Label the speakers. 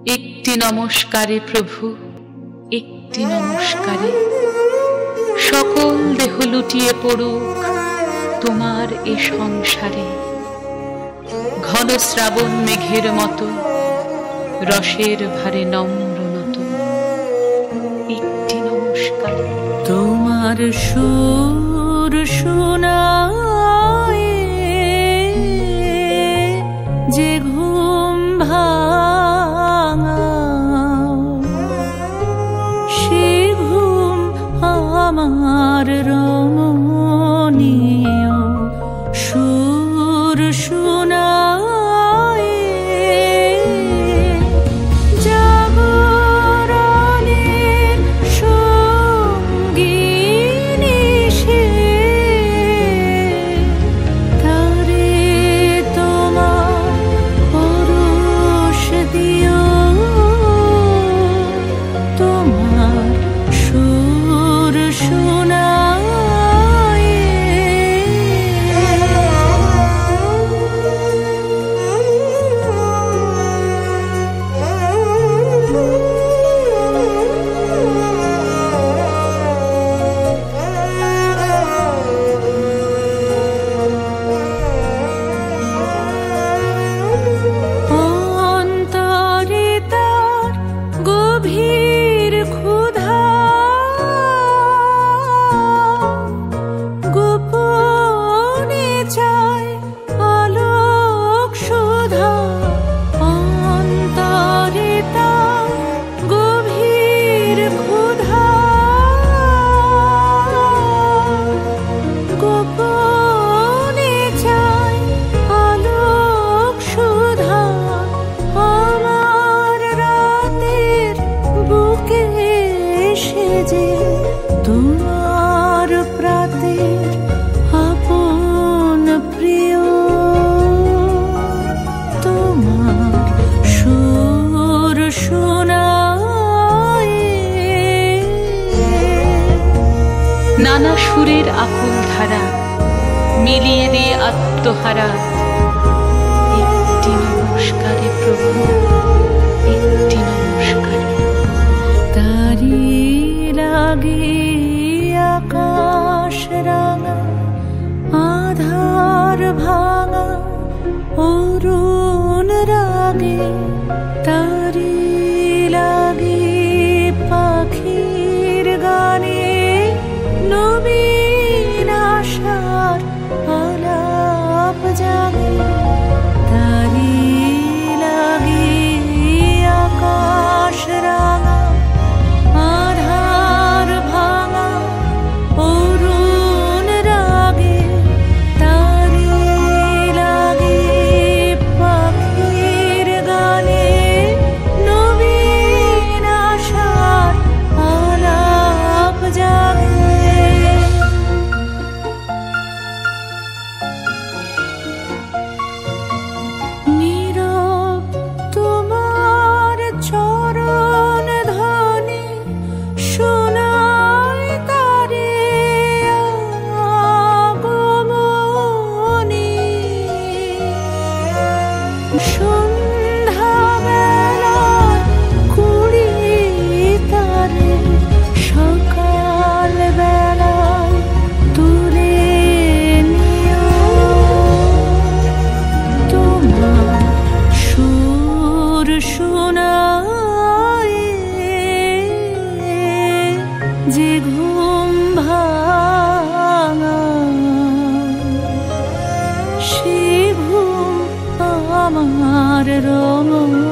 Speaker 1: একটি নমস্কারে প্রভু, একটি নমস্কারে সকল দেহ লুটিয়ে পড়ুক তোমার এ সংসারে। ঘন শ্রাবণ মেঘের মতো রসের ভারে নম্র নত, একটি নমস্কারে।
Speaker 2: তোমার সুর শোনায় যে ঘুম ভাঙা, সে ঘুম আমার রমণীয় সুর শোনায়। জাগরণের সঙ্গিনী সে, তারে তোমার পরশ দিও, তোমার সুর শোনায়। অন্তরে তার গভীর ক্ষুধা, গোপনে চায় আলোক সুধা। অন্তরে তার গভীর ক্ষুধা, গোপনে চায় আলোক সুধা। আমার রাতের বুকে সেজে তোমার প্রাতের আপন প্রিয়, তোমার সুর শোনায়।
Speaker 1: নানা সুরের আকুল ধারা মিলিয়ে দে আত্মহারা, একটি নমস্কারে প্রভু, একটি নমস্কারে।
Speaker 2: তারি লাগে আকাশ রাঙা, আধার ভাঙা অরুণ রাগে। তারি লাগে পাখির গানে, নবীন আশার আলাপ জাগে। তারি লাগে আকাশ রাঙা, আধার ভাঙা অরুণ রাগে। তারি লাগে পাখির গানে, নবীন আশার আলাপ জাগে। নীরব তোমার চরণ ধ্বনি শোনায় তারে আগমনী। সন্ধ্যা বেলায় কুড়ি তারে, সকাল বেলায় তুলে নিও। তোমার সুর শোনায় যে ঘুম ভাঙা, সে ঘুম আমার রমণীয়।